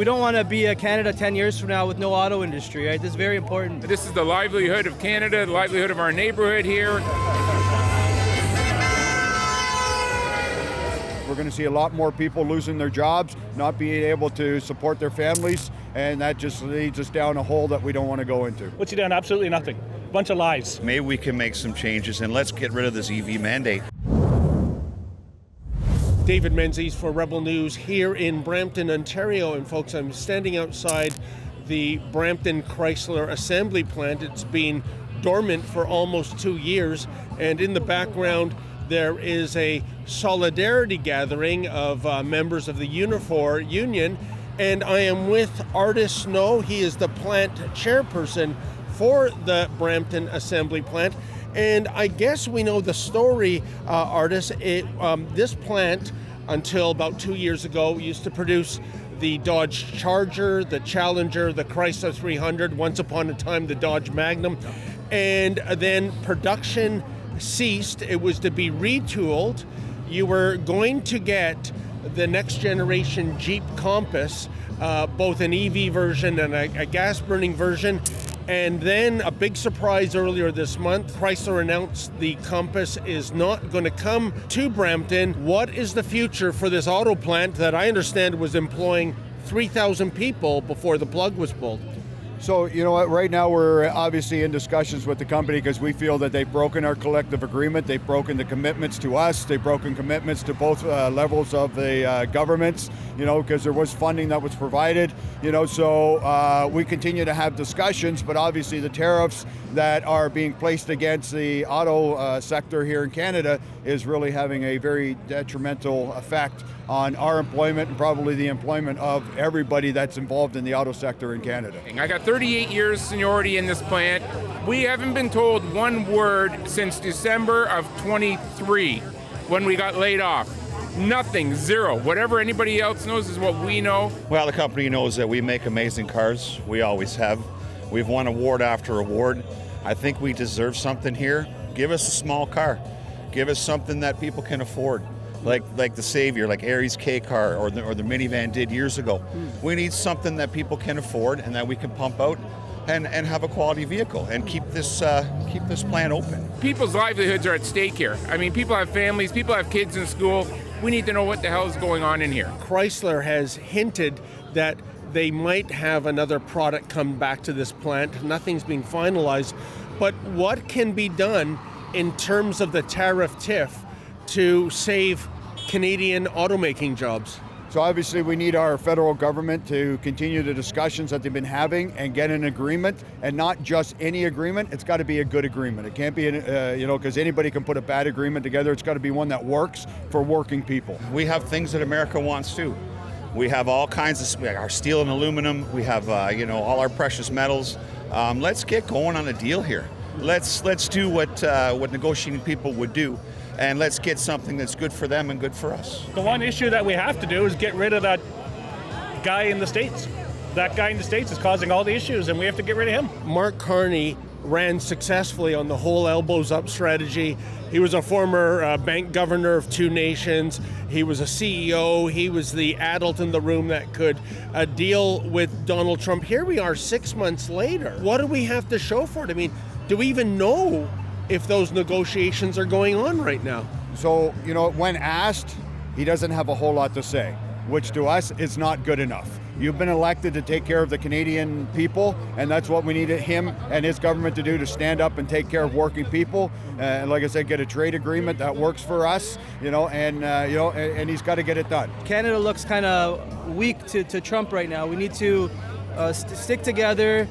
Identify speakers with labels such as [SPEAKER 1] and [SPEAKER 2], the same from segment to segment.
[SPEAKER 1] don't want to be a Canada 10 years from now with no auto industry, right? This is very important.
[SPEAKER 2] This is the livelihood of Canada, the livelihood of our neighborhood here.
[SPEAKER 3] We're going to see a lot more people losing their jobs, not being able to support their families, and that just leads us down a hole that we don't want to go into.
[SPEAKER 4] What's he done? Absolutely nothing. Bunch of lies.
[SPEAKER 5] Maybe we can make some changes, and let's get rid of this EV mandate.
[SPEAKER 6] David Menzies for Rebel News here in Brampton, Ontario. And folks, I'm standing outside the Brampton Chrysler Assembly Plant. It's been dormant for almost 2 years, and in the background there is a solidarity gathering of members of the Unifor Union, and I am with Artis Snow. He is the plant chairperson for the Brampton Assembly Plant, and I guess we know the story, Artis. This plant, until about 2 years ago, used to produce the Dodge Charger, the Challenger, the Chrysler 300, once upon a time the Dodge Magnum, and then production ceased. It was to be retooled. You were going to get the next generation Jeep Compass, both an EV version and a gas burning version. And then a big surprise earlier this month, Chrysler announced the Compass is not going to come to Brampton. What is the future for this auto plant that I understand was employing 3,000 people before the plug was pulled?
[SPEAKER 3] So, you know what, right now we're obviously in discussions with the company because we feel that they've broken our collective agreement. They've broken the commitments to us. They've broken commitments to both levels of the governments, you know, because there was funding that was provided, you know, so we continue to have discussions, but obviously the tariffs that are being placed against the auto sector here in Canada is really having a very detrimental effect on our employment and probably the employment of everybody that's involved in the auto sector in Canada.
[SPEAKER 2] I got 38 years seniority in this plant. We haven't been told one word since December of 23 when we got laid off. Nothing, zero. Whatever anybody else knows is what we know.
[SPEAKER 5] Well, the company knows that we make amazing cars. We always have. We've won award after award. I think we deserve something here. Give us a small car. Give us something that people can afford. Like the Savior, like Aries K car, or the minivan did years ago. We need something that people can afford and that we can pump out and have a quality vehicle and keep this plant open.
[SPEAKER 2] People's livelihoods are at stake here. I mean, people have families, people have kids in school. We need to know what the hell is going on in here.
[SPEAKER 6] Chrysler has hinted that they might have another product come back to this plant. Nothing's being finalized. But what can be done in terms of the tariff tiff to save Canadian automaking jobs?
[SPEAKER 3] So obviously we need our federal government to continue the discussions that they've been having and get an agreement, and not just any agreement. It's got to be a good agreement. It can't be, because anybody can put a bad agreement together. It's got to be one that works for working people.
[SPEAKER 5] We have things that America wants too. We have all kinds of our steel and aluminum. We have all our precious metals. Let's get going on a deal here. Let's do what negotiating people would do. And let's get something that's good for them and good for us.
[SPEAKER 4] The one issue that we have to do is get rid of that guy in the States. That guy in the States is causing all the issues, and we have to get rid of him.
[SPEAKER 6] Mark Carney ran successfully on the whole elbows up strategy. He was a former bank governor of two nations. He was a CEO. He was the adult in the room that could deal with Donald Trump. Here we are 6 months later. What do we have to show for it? I mean, do we even know if those negotiations are going on right now?
[SPEAKER 3] So, when asked, he doesn't have a whole lot to say, which to us is not good enough. You've been elected to take care of the Canadian people, and that's what we need him and his government to do, to stand up and take care of working people. And like I said, get a trade agreement that works for us, and he's got to get it done.
[SPEAKER 1] Canada looks kind of weak to Trump right now. We need to stick together,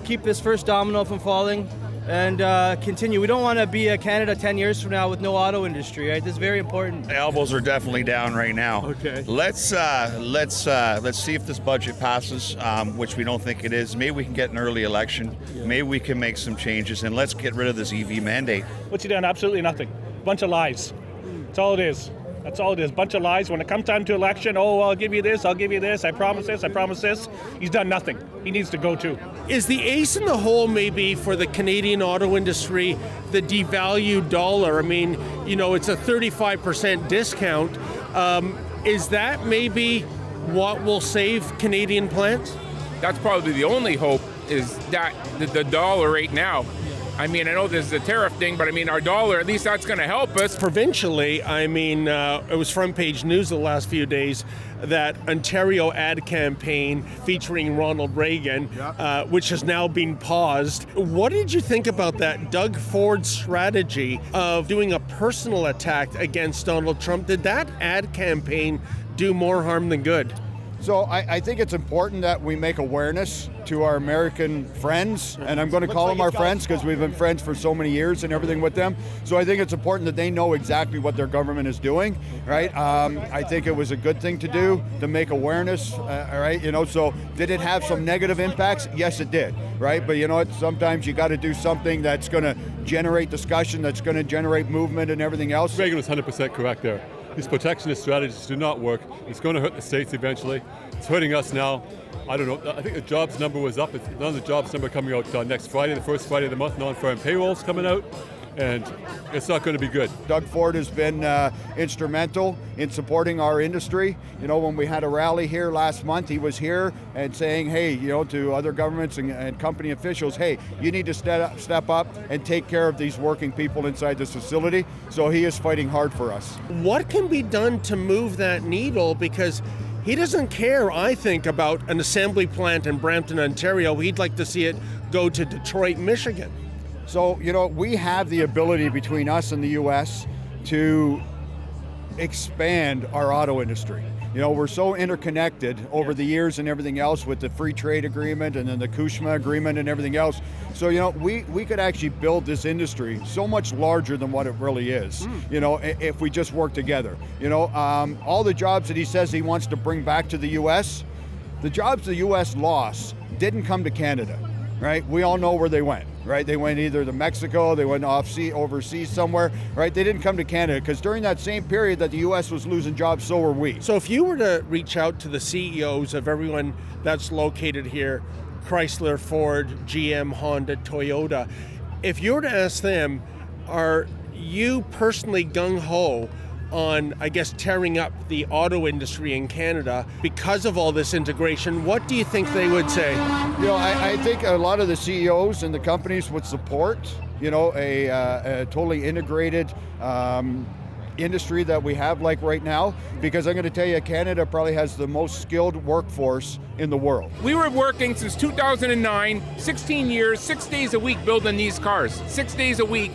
[SPEAKER 1] keep this first domino from falling, and continue. We don't want to be a Canada 10 years from now with no auto industry, right? This is very important.
[SPEAKER 5] The elbows are definitely down right now.
[SPEAKER 6] Okay.
[SPEAKER 5] Let's see if this budget passes, which we don't think it is. Maybe we can get an early election. Yeah. Maybe we can make some changes, and let's get rid of this EV mandate.
[SPEAKER 4] What's he done? Absolutely nothing. Bunch of lies. That's all it is. That's all it is. Bunch of lies. When it comes time to election, I'll give you this, I'll give you this, I promise this, I promise this. He's done nothing. He needs to go too.
[SPEAKER 6] Is the ace in the hole maybe for the Canadian auto industry the devalued dollar? I mean, it's a 35% discount. Is that maybe what will save Canadian plants?
[SPEAKER 2] That's probably the only hope, is that the dollar right now. I mean, I know there's the tariff thing, but I mean, our dollar, at least that's going to help us.
[SPEAKER 6] Provincially, I mean, it was front page news the last few days that Ontario ad campaign featuring Ronald Reagan, which has now been paused. What did you think about that Doug Ford strategy of doing a personal attack against Donald Trump? Did that ad campaign do more harm than good?
[SPEAKER 3] So I think it's important that we make awareness to our American friends, and I'm going to call them our friends because we've been friends for so many years and everything with them. So I think it's important that they know exactly what their government is doing, right? I think it was a good thing to do, to make awareness, right? You know, so did it have some negative impacts? Yes, it did, right? But you know what? Sometimes you got to do something that's going to generate discussion, that's going to generate movement and everything else.
[SPEAKER 7] Reagan was 100% correct there. These protectionist strategies do not work. It's going to hurt the states eventually. It's hurting us now. I don't know. I think the jobs number was up. It's another jobs number coming out next Friday, the first Friday of the month. Non-farm payrolls coming out, and it's not going to be good.
[SPEAKER 3] Doug Ford has been instrumental in supporting our industry. You know, when we had a rally here last month, he was here and saying, hey, you know, to other governments and company officials, hey, you need to step up and take care of these working people inside this facility. So he is fighting hard for us.
[SPEAKER 6] What can be done to move that needle? Because he doesn't care, I think, about an assembly plant in Brampton, Ontario. He'd like to see it go to Detroit, Michigan.
[SPEAKER 3] So, you know, we have the ability between us and the U.S. to expand our auto industry. You know, we're so interconnected over the years and everything else with the free trade agreement and then the CUSMA agreement and everything else. So, you know, we could actually build this industry so much larger than what it really is, you know, if we just work together. You know, all the jobs that he says he wants to bring back to the U.S., the jobs the U.S. lost didn't come to Canada, right? We all know where they went. Right, they went either to Mexico, they went overseas somewhere, right? They didn't come to Canada because during that same period that the U.S. was losing jobs, so were we.
[SPEAKER 6] So if you were to reach out to the CEOs of everyone that's located here, Chrysler, Ford, GM, Honda, Toyota, if you were to ask them, are you personally gung-ho on, I guess, tearing up the auto industry in Canada because of all this integration, what do you think they would say?
[SPEAKER 3] You know, I think a lot of the CEOs and the companies would support, you know, a totally integrated industry that we have like right now, because I'm going to tell you, Canada probably has the most skilled workforce in the world.
[SPEAKER 2] We were working since 2009, 16 years, 6 days a week building these cars, 6 days a week.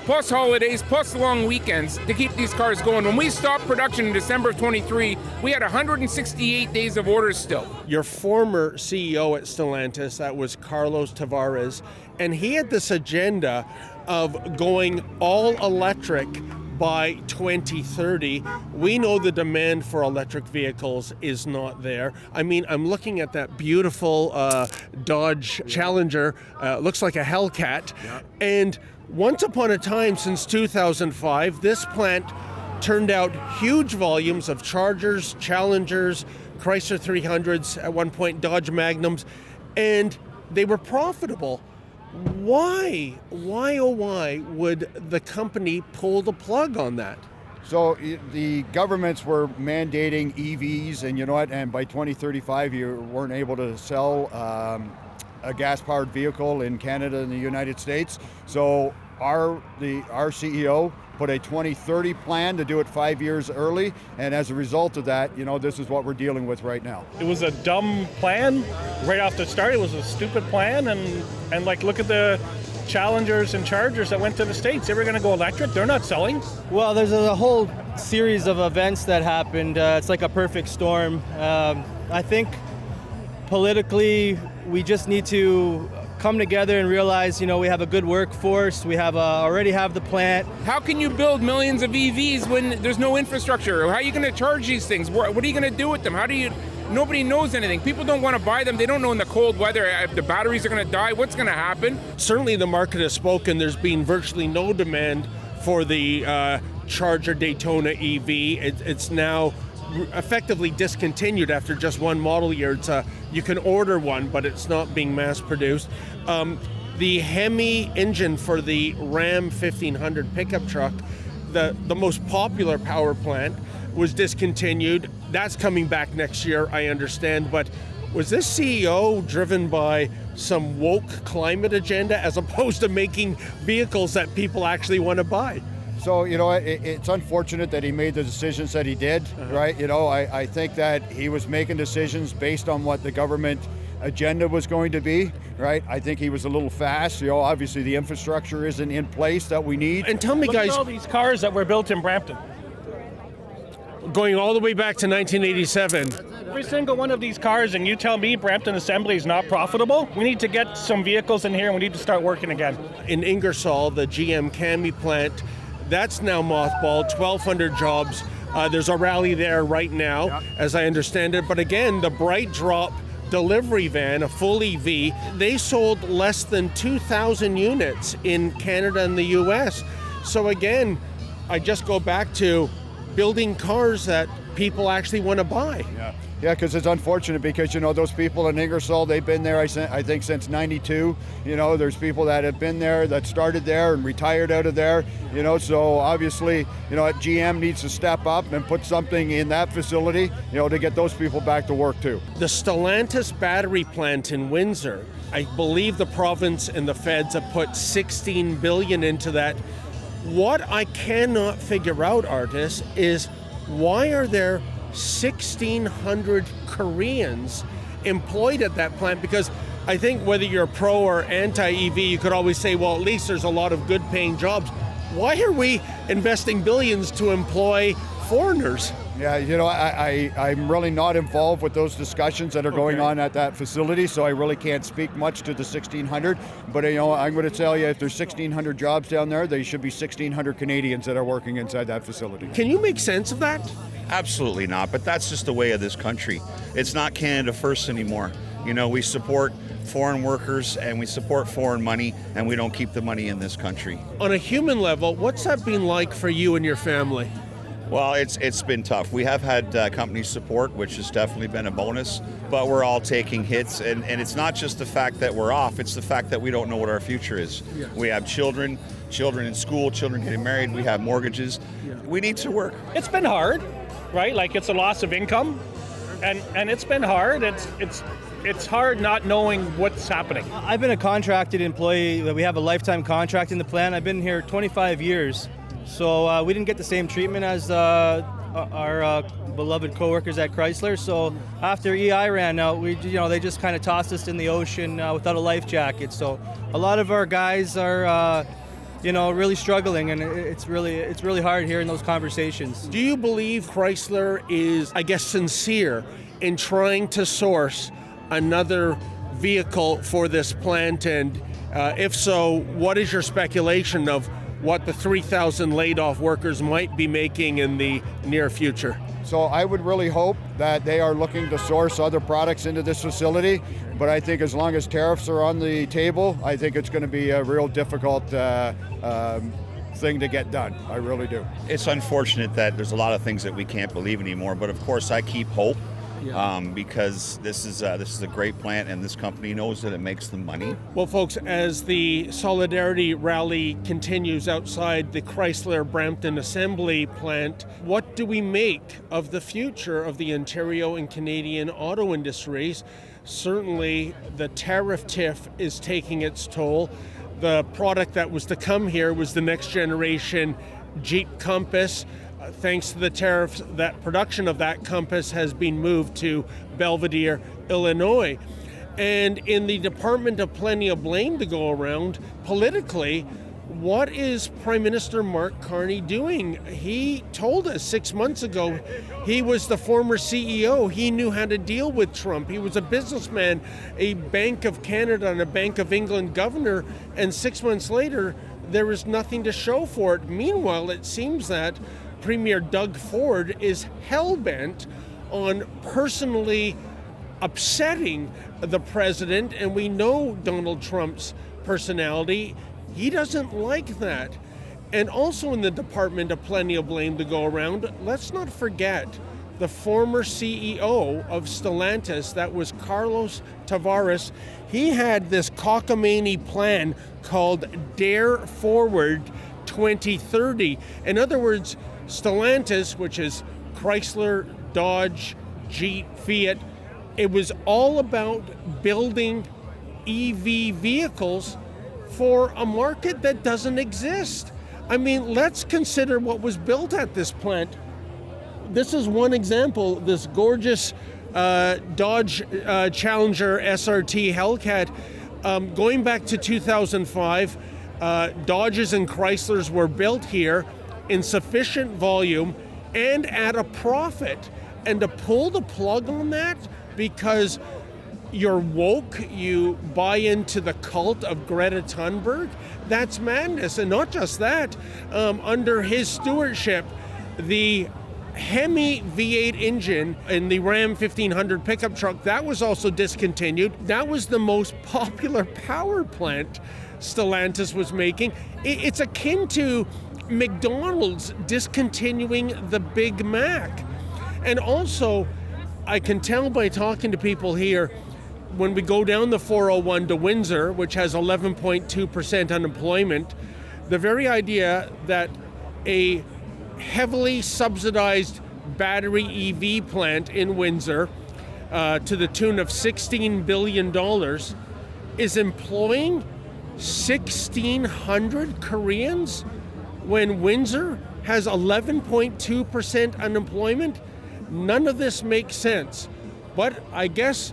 [SPEAKER 2] Plus holidays, plus long weekends to keep these cars going. When we stopped production in December of 23, we had 168 days of orders still.
[SPEAKER 6] Your former CEO at Stellantis, that was Carlos Tavares, and he had this agenda of going all electric by 2030. We know the demand for electric vehicles is not there. I mean, I'm looking at that beautiful Dodge Challenger, looks like a Hellcat, and once upon a time, since 2005, this plant turned out huge volumes of Chargers, Challengers, Chrysler 300s, at one point Dodge Magnums, and they were profitable. Why would the company pull the plug on that?
[SPEAKER 3] So the governments were mandating EVs, and you know what, and by 2035 you weren't able to sell a gas-powered vehicle in Canada and the United States. So our CEO put a 2030 plan to do it 5 years early, and as a result of that, you know, this is what we're dealing with right now.
[SPEAKER 4] It was a dumb plan right off the start. It was a stupid plan, and like, look at the Challengers and Chargers that went to the States. They were going to go electric. They're not selling.
[SPEAKER 1] Well, there's a whole series of events that happened. It's like a perfect storm. I think politically, we just need to come together and realize, you know, we have a good workforce. We have already have the plant.
[SPEAKER 2] How can you build millions of EVs when there's no infrastructure? How are you going to charge these things? What are you going to do with them? Nobody knows anything. People don't want to buy them. They don't know in the cold weather if the batteries are going to die, what's going to happen.
[SPEAKER 6] Certainly the market has spoken. There's been virtually no demand for the Charger Daytona EV. It's now effectively discontinued after just one model year. You can order one, but it's not being mass produced. The Hemi engine for the Ram 1500 pickup truck, the most popular power plant, was discontinued. That's coming back next year, I understand. But was this CEO driven by some woke climate agenda as opposed to making vehicles that people actually want to buy?
[SPEAKER 3] So, it's unfortunate that he made the decisions that he did, right? I think that he was making decisions based on what the government agenda was going to be, right? I think he was a little fast. Obviously the infrastructure isn't in place that we need.
[SPEAKER 6] And tell me,
[SPEAKER 4] Look
[SPEAKER 6] guys,
[SPEAKER 4] at all these cars that were built in Brampton.
[SPEAKER 6] going all the way back to 1987.
[SPEAKER 4] Every single one of these cars, and you tell me Brampton Assembly is not profitable? We need to get some vehicles in here and we need to start working again.
[SPEAKER 6] In Ingersoll, the GM Cami plant, that's now mothballed, 1,200 jobs. There's a rally there right now, as I understand it. But again, the Bright Drop delivery van, a full EV, they sold less than 2,000 units in Canada and the US. So again, I just go back to building cars that people actually want to buy.
[SPEAKER 3] Yeah, because it's unfortunate because, those people in Ingersoll, they've been there, I think, since 92. There's people that have been there, that started there and retired out of there. So obviously, GM needs to step up and put something in that facility, to get those people back to work too.
[SPEAKER 6] The Stellantis battery plant in Windsor, I believe the province and the feds have put $16 billion into that. What I cannot figure out, Artis, is why are there 1,600 Koreans employed at that plant? Because I think whether you're pro or anti-EV, you could always say, well, at least there's a lot of good paying jobs. Why are we investing billions to employ foreigners?
[SPEAKER 3] Yeah, I'm really not involved with those discussions that are going on at that facility, so I really can't speak much to the 1,600. But, I'm going to tell you, if there's 1,600 jobs down there, there should be 1,600 Canadians that are working inside that facility.
[SPEAKER 6] Can you make sense of that?
[SPEAKER 5] Absolutely not, but that's just the way of this country. It's not Canada first anymore. We support foreign workers and we support foreign money, and we don't keep the money in this country.
[SPEAKER 6] On a human level, what's that been like for you and your family?
[SPEAKER 5] Well, it's been tough. We have had company support, which has definitely been a bonus, but we're all taking hits, and it's not just the fact that we're off, it's the fact that we don't know what our future is. Yes. We have children in school, children getting married, we have mortgages. Yeah. We need to work.
[SPEAKER 4] It's been hard, right? Like, it's a loss of income, and it's been hard. It's hard not knowing what's happening.
[SPEAKER 1] I've been a contracted employee. We have a lifetime contract in the plant. I've been here 25 years. So we didn't get the same treatment as our beloved coworkers at Chrysler. So after EI ran out, they just kind of tossed us in the ocean without a life jacket. So a lot of our guys are, really struggling, and it's really hard hearing those conversations.
[SPEAKER 6] Do you believe Chrysler is, sincere in trying to source another vehicle for this plant? And if so, what is your speculation of what the 3,000 laid off workers might be making in the near future?
[SPEAKER 3] So I would really hope that they are looking to source other products into this facility, but I think as long as tariffs are on the table, I think it's going to be a real difficult thing to get done. I really do.
[SPEAKER 5] It's unfortunate that there's a lot of things that we can't believe anymore, but of course I keep hope. Because this is a great plant, and this company knows that it makes them money.
[SPEAKER 6] Well, folks, as the Solidarity Rally continues outside the Chrysler Brampton Assembly Plant, what do we make of the future of the Ontario and Canadian auto industries? Certainly, the tariff tiff is taking its toll. The product that was to come here was the next generation Jeep Compass. Thanks to the tariffs, that production of that Compass has been moved to Belvedere, Illinois. And in the Department of Plenty of Blame to go around, politically, what is Prime Minister Mark Carney doing? He told us 6 months ago he was the former CEO. He knew how to deal with Trump. He was a businessman, a Bank of Canada and a Bank of England governor, and 6 months later, there is nothing to show for it. Meanwhile, it seems that Premier Doug Ford is hell-bent on personally upsetting the president, and we know Donald Trump's personality. He doesn't like that. And also in the Department of Plenty of Blame to go around, let's not forget the former CEO of Stellantis, that was Carlos Tavares. He had this cockamamie plan called Dare Forward 2030. In other words, Stellantis, which is Chrysler, Dodge, Jeep, Fiat. It was all about building EV vehicles for a market that doesn't exist. I mean, let's consider what was built at this plant. This is one example, this gorgeous Dodge Challenger SRT Hellcat. Going back to 2005, Dodges and Chryslers were built here in sufficient volume and at a profit. And to pull the plug on that because you're woke, you buy into the cult of Greta Thunberg, that's madness. And not just that, under his stewardship, the Hemi V8 engine in the Ram 1500 pickup truck, that was also discontinued. That was the most popular power plant Stellantis was making. It's akin to McDonald's discontinuing the Big Mac. And also, I can tell by talking to people here, when we go down the 401 to Windsor, which has 11.2% unemployment, the very idea that a heavily subsidized battery EV plant in Windsor to the tune of $16 billion is employing 1,600 Koreans when Windsor has 11.2% unemployment. None of this makes sense. But I guess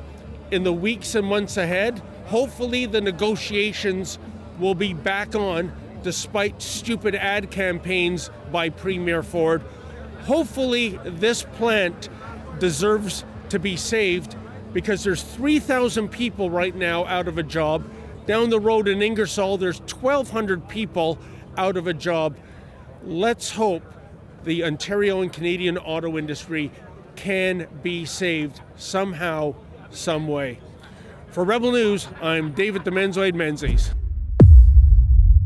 [SPEAKER 6] in the weeks and months ahead, hopefully the negotiations will be back on despite stupid ad campaigns by Premier Ford. Hopefully this plant deserves to be saved because there's 3,000 people right now out of a job. Down the road in Ingersoll, there's 1,200 people out of a job. Let's hope the Ontario and Canadian auto industry can be saved somehow, some way. For Rebel News, I'm David the Menzoid Menzies.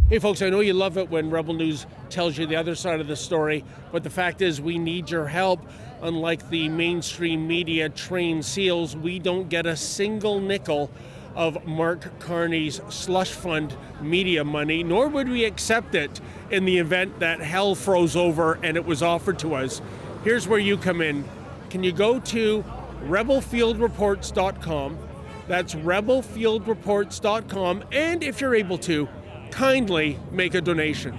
[SPEAKER 6] Hey folks, I know you love it when Rebel News tells you the other side of the story, but the fact is we need your help. Unlike the mainstream media trained seals, we don't get a single nickel of Mark Carney's slush fund media money, nor would we accept it in the event that hell froze over and it was offered to us. Here's where you come in. Can you go to rebelfieldreports.com? That's rebelfieldreports.com, and if you're able to, kindly make a donation.